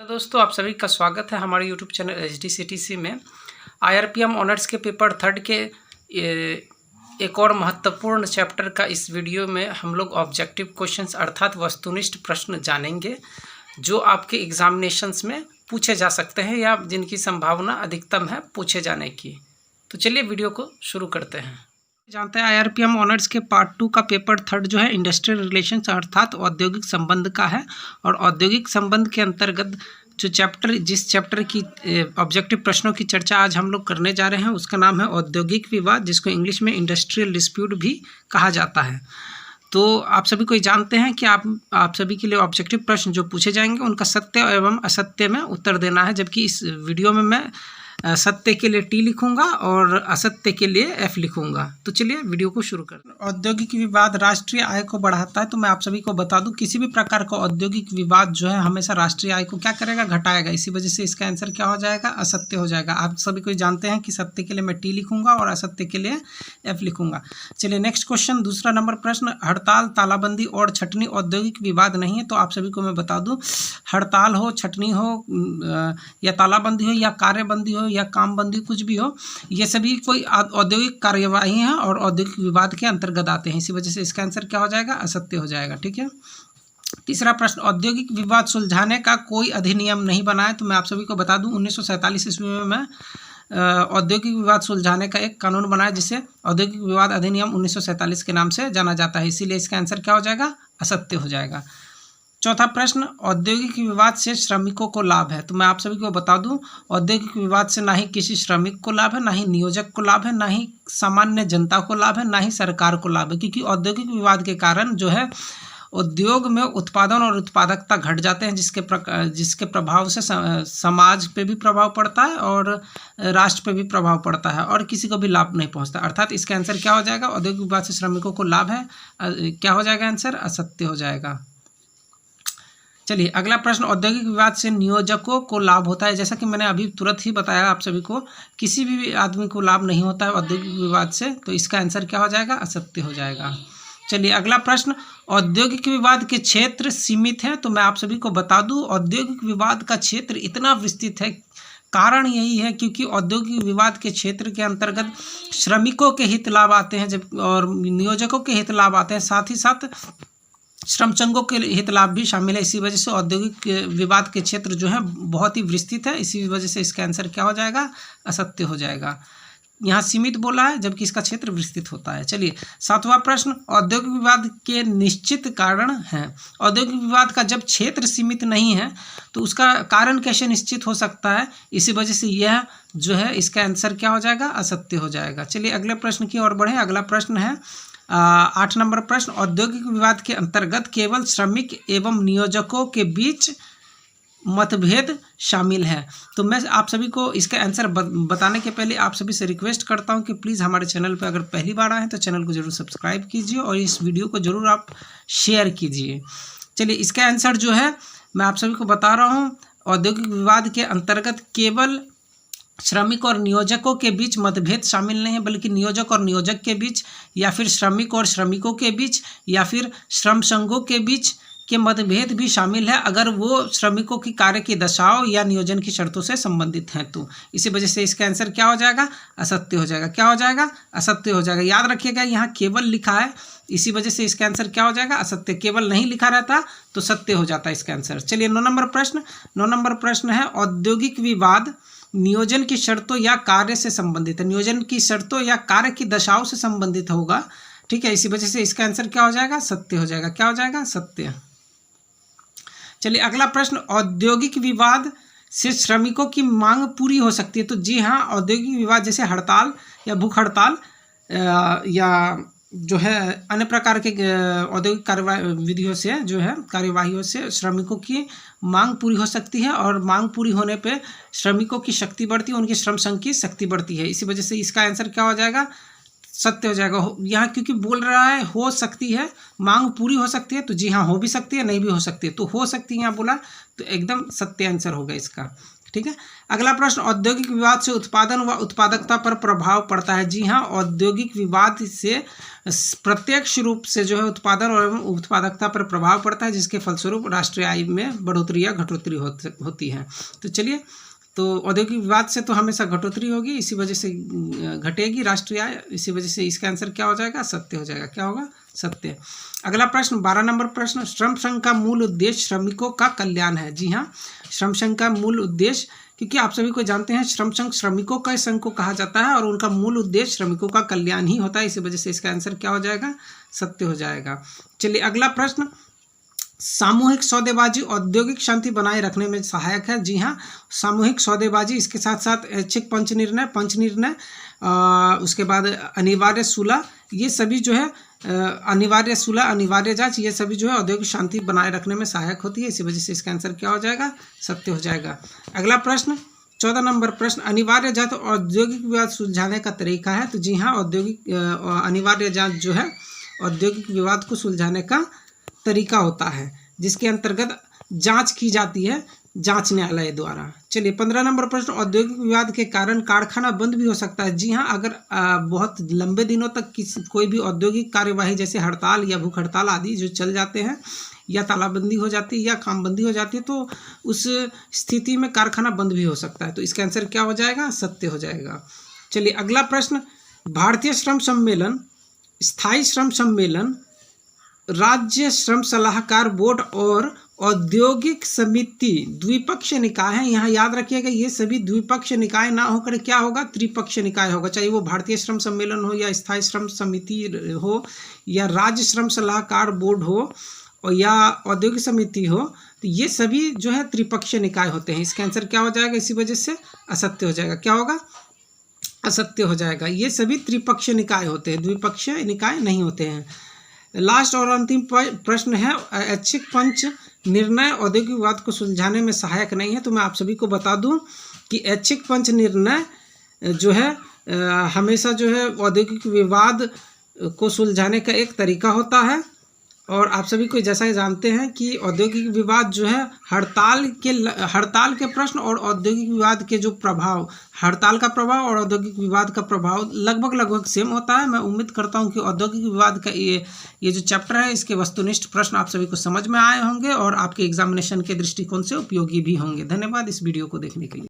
दोस्तों, आप सभी का स्वागत है हमारे यूट्यूब चैनल HDCTC में। IRPM ऑनर्स के पेपर 3 के एक और महत्वपूर्ण चैप्टर का इस वीडियो में हम लोग ऑब्जेक्टिव क्वेश्चंस अर्थात वस्तुनिष्ठ प्रश्न जानेंगे जो आपके एग्जामिनेशंस में पूछे जा सकते हैं या जिनकी संभावना अधिकतम है पूछे जाने की। तो चलिए वीडियो को शुरू करते हैं। जानते हैं IRPM ऑनर्स के पार्ट 2 का पेपर 3 जो है इंडस्ट्रियल रिलेशंस अर्थात औद्योगिक संबंध का है। और औद्योगिक संबंध के अंतर्गत जिस चैप्टर की ऑब्जेक्टिव प्रश्नों की चर्चा आज हम लोग करने जा रहे हैं उसका नाम है औद्योगिक विवाद, जिसको इंग्लिश में इंडस्ट्रियल डिस्प्यूट भी कहा जाता है। तो आप सभी को जानते हैं कि आप सभी के लिए ऑब्जेक्टिव प्रश्न जो पूछे जाएंगे उनका सत्य एवं असत्य में उत्तर देना है, जबकि इस वीडियो में मैं सत्य के लिए T लिखूंगा और असत्य के लिए F लिखूंगा। तो चलिए वीडियो को शुरू करते हैं। औद्योगिक विवाद राष्ट्रीय आय को बढ़ाता है। तो मैं आप सभी को बता दूं, किसी भी प्रकार का औद्योगिक विवाद जो है हमेशा राष्ट्रीय आय को क्या करेगा, घटाएगा। इसी वजह से इसका आंसर क्या हो जाएगा, असत्य हो जाएगा। आप सभी को जानते हैं कि सत्य के लिए मैं T लिखूंगा और असत्य के लिए F लिखूंगा। चलिए नेक्स्ट क्वेश्चन, दूसरा नंबर प्रश्न, हड़ताल, तालाबंदी और छटनी औद्योगिक विवाद नहीं है। तो आप सभी को मैं बता दूं, हड़ताल हो, छटनी हो या तालाबंदी हो या कार्यबंदी हो या कामबंदी, कुछ भी हो, ये सभी कोई औद्योगिक कार्यवाही है और औद्योगिक विवाद के अंतर्गत आते हैं। इसी वजह से इसका आंसर क्या हो जाएगा, असत्य हो जाएगा। ठीक है। तीसरा प्रश्न, औद्योगिक विवाद सुलझाने का कोई अधिनियम नहीं बना है। तो मैं आप सभी को बता दूं 1947 ईस्वी में मैं औद्योगिक विवाद सुलझाने का एक कानून बनाया जिसे औद्योगिक विवाद अधिनियम 1947 के नाम से जाना जाता है। इसीलिए इसका आंसर क्या हो जाएगा, असत्य हो जाएगा। चौथा प्रश्न, औद्योगिक विवाद से श्रमिकों को लाभ है। तो मैं आप सभी को बता दूं, औद्योगिक विवाद से ना ही किसी श्रमिक को लाभ है, ना ही नियोजक को लाभ है, ना ही सामान्य जनता को लाभ है, ना ही सरकार को लाभ है। क्योंकि औद्योगिक विवाद के कारण जो है उद्योग में उत्पादन और उत्पादकता घट जाते हैं, जिसके प्रभाव से समाज पे भी प्रभाव पड़ता है और राष्ट्र पे भी प्रभाव पड़ता है और किसी को भी लाभ नहीं पहुंचता। अर्थात इसका आंसर क्या हो जाएगा, औद्योगिक विवाद से श्रमिकों को लाभ है, क्या हो जाएगा आंसर, असत्य हो जाएगा। चलिए अगला प्रश्न, औद्योगिक विवाद से नियोजकों को लाभ होता है। जैसा कि मैंने अभी तुरंत ही बताया आप सभी को, किसी भी आदमी को लाभ नहीं होता है औद्योगिक विवाद से। तो इसका आंसर क्या हो जाएगा, असत्य हो जाएगा। चलिए अगला प्रश्न, औद्योगिक विवाद के क्षेत्र सीमित हैं। तो मैं आप सभी को बता दूं, औद्योगिक विवाद का क्षेत्र इतना विस्तृत है, कारण यही है क्योंकि औद्योगिक विवाद के क्षेत्र के अंतर्गत श्रमिकों के हित लाभ आते हैं जब और नियोजकों के हित लाभ आते हैं, साथ ही साथ श्रम संघों के हित लाभ भी शामिल है। इसी वजह से औद्योगिक विवाद के क्षेत्र जो है बहुत ही विस्तृत है। इसी वजह से इसका आंसर क्या हो जाएगा, असत्य हो जाएगा। यहाँ सीमित बोला है जबकि इसका क्षेत्र विस्तृत होता है। चलिए सातवां प्रश्न, औद्योगिक विवाद के निश्चित कारण हैं। औद्योगिक विवाद का जब क्षेत्र सीमित नहीं है तो उसका कारण कैसे निश्चित हो सकता है। इसी वजह से यह जो है इसका आंसर क्या हो जाएगा, असत्य हो जाएगा। चलिए अगले प्रश्न की ओर बढ़े। अगला प्रश्न है 8 नंबर प्रश्न, औद्योगिक विवाद के अंतर्गत केवल श्रमिक एवं नियोजकों के बीच मतभेद शामिल है। तो मैं आप सभी को इसका आंसर बताने के पहले आप सभी से रिक्वेस्ट करता हूं कि प्लीज़ हमारे चैनल पर अगर पहली बार आए हैं तो चैनल को जरूर सब्सक्राइब कीजिए और इस वीडियो को जरूर आप शेयर कीजिए। चलिए इसका आंसर जो है मैं आप सभी को बता रहा हूँ, औद्योगिक विवाद के अंतर्गत केवल श्रमिक और नियोजकों के बीच मतभेद शामिल नहीं है, बल्कि नियोजक और नियोजक के बीच या फिर श्रमिक और श्रमिकों के बीच या फिर श्रम संघों के बीच के मतभेद भी शामिल है, अगर वो श्रमिकों की कार्य की दशाओं या नियोजन की शर्तों से संबंधित हैं। तो इसी वजह से इसका आंसर क्या हो जाएगा, असत्य हो जाएगा। क्या हो जाएगा, असत्य हो जाएगा। याद रखिएगा यहाँ केवल लिखा है, इसी वजह से इसका आंसर क्या हो जाएगा, असत्य। केवल नहीं लिखा रहता तो सत्य हो जाता है इसका आंसर। चलिए 9 नंबर प्रश्न है, औद्योगिक विवाद नियोजन की शर्तों या कार्य से संबंधित है। नियोजन की शर्तों या कार्य की दशाओं से संबंधित होगा। ठीक है, इसी वजह से इसका आंसर क्या हो जाएगा, सत्य हो जाएगा। क्या हो जाएगा, सत्य। चलिए अगला प्रश्न, औद्योगिक विवाद से श्रमिकों की मांग पूरी हो सकती है। तो जी हाँ, औद्योगिक विवाद जैसे हड़ताल या भूख हड़ताल या जो है अन्य प्रकार के औद्योगिक विधियों से जो है कार्यवाहियों से श्रमिकों की मांग पूरी हो सकती है और मांग पूरी होने पे श्रमिकों की शक्ति बढ़ती है, उनके श्रम संघ की शक्ति बढ़ती है। इसी वजह से इसका आंसर क्या हो जाएगा, सत्य हो जाएगा। यहाँ क्योंकि बोल रहा है हो सकती है, मांग पूरी हो सकती है, तो जी हाँ हो भी सकती है, नहीं भी हो सकती है। तो हो सकती है यहाँ बोला तो एकदम सत्य आंसर होगा इसका। ठीक है। अगला प्रश्न, औद्योगिक विवाद से उत्पादन व उत्पादकता पर प्रभाव पड़ता है। जी हाँ, औद्योगिक विवाद से प्रत्यक्ष रूप से जो है उत्पादन और उत्पादकता पर प्रभाव पड़ता है, जिसके फलस्वरूप राष्ट्रीय आय में बढ़ोतरी या घटोतरी होती है। तो चलिए, तो औद्योगिक विवाद से तो हमेशा घटोतरी होगी, इसी वजह से घटेगी राष्ट्रीय आय, इसी वजह से इसका आंसर क्या हो जाएगा? सत्य हो जाएगा। क्या होगा? सत्य। अगला प्रश्न, 12 नंबर प्रश्न, श्रम संघ का मूल उद्देश्य श्रमिकों का कल्याण है। जी हाँ, श्रम संघ का मूल उद्देश्य, क्योंकि आप सभी को जानते हैं श्रम संघ श्रमिकों का संघ को कहा जाता है और उनका मूल उद्देश्य श्रमिकों का कल्याण ही होता है, इसी वजह से इसका आंसर क्या हो जाएगा? सत्य हो जाएगा। चलिए अगला प्रश्न, सामूहिक सौदेबाजी औद्योगिक शांति बनाए रखने में सहायक है। जी हाँ, सामूहिक सौदेबाजी, इसके साथ साथ ऐच्छिक पंच निर्णय, उसके बाद अनिवार्य सुलह, ये सभी जो है अनिवार्य सुलह, अनिवार्य जांच, ये सभी जो है औद्योगिक शांति बनाए रखने में सहायक होती है, इसी वजह से इसका आंसर क्या हो जाएगा? सत्य हो जाएगा। अगला प्रश्न, 14 नंबर प्रश्न, अनिवार्य जांच औद्योगिक विवाद सुलझाने का तरीका है। तो जी हाँ, अनिवार्य जांच जो है औद्योगिक विवाद को सुलझाने का तरीका होता है, जिसके अंतर्गत जांच की जाती है जांच न्यायालय द्वारा। चलिए 15 नंबर प्रश्न, औद्योगिक विवाद के कारण कारखाना बंद भी हो सकता है। जी हाँ, अगर बहुत लंबे दिनों तक कोई भी औद्योगिक कार्यवाही जैसे हड़ताल या भूख हड़ताल आदि जो चल जाते हैं, या तालाबंदी हो जाती है या कामबंदी हो जाती है, तो उस स्थिति में कारखाना बंद भी हो सकता है। तो इसका आंसर क्या हो जाएगा? सत्य हो जाएगा। चलिए अगला प्रश्न, भारतीय श्रम सम्मेलन, स्थायी श्रम सम्मेलन, राज्य श्रम सलाहकार बोर्ड और औद्योगिक समिति द्विपक्षीय निकाय है। यहाँ याद रखिएगा, ये सभी द्विपक्षीय निकाय ना होकर क्या होगा? त्रिपक्षीय निकाय होगा, चाहे वो भारतीय श्रम सम्मेलन हो या स्थायी श्रम समिति हो या राज्य श्रम सलाहकार बोर्ड हो और या औद्योगिक समिति हो, तो ये सभी जो है त्रिपक्षीय निकाय होते हैं। इसका आंसर क्या हो जाएगा? इसी वजह से असत्य हो जाएगा। क्या होगा? असत्य हो जाएगा। ये सभी त्रिपक्षीय निकाय होते हैं, द्विपक्षीय निकाय नहीं होते हैं। लास्ट और अंतिम प्रश्न है, ऐच्छिक पंच निर्णय औद्योगिक विवाद को सुलझाने में सहायक नहीं है। तो मैं आप सभी को बता दूं कि ऐच्छिक पंच निर्णय जो है हमेशा जो है औद्योगिक विवाद को सुलझाने का एक तरीका होता है, और आप सभी को जैसा कि जानते हैं कि औद्योगिक विवाद जो है हड़ताल के प्रश्न और औद्योगिक विवाद के जो प्रभाव, हड़ताल का प्रभाव और औद्योगिक विवाद का प्रभाव लगभग सेम होता है। मैं उम्मीद करता हूं कि औद्योगिक विवाद का ये जो चैप्टर है, इसके वस्तुनिष्ठ प्रश्न आप सभी को समझ में आए होंगे और आपके एग्जामिनेशन के दृष्टिकोण से उपयोगी भी होंगे। धन्यवाद इस वीडियो को देखने के लिए।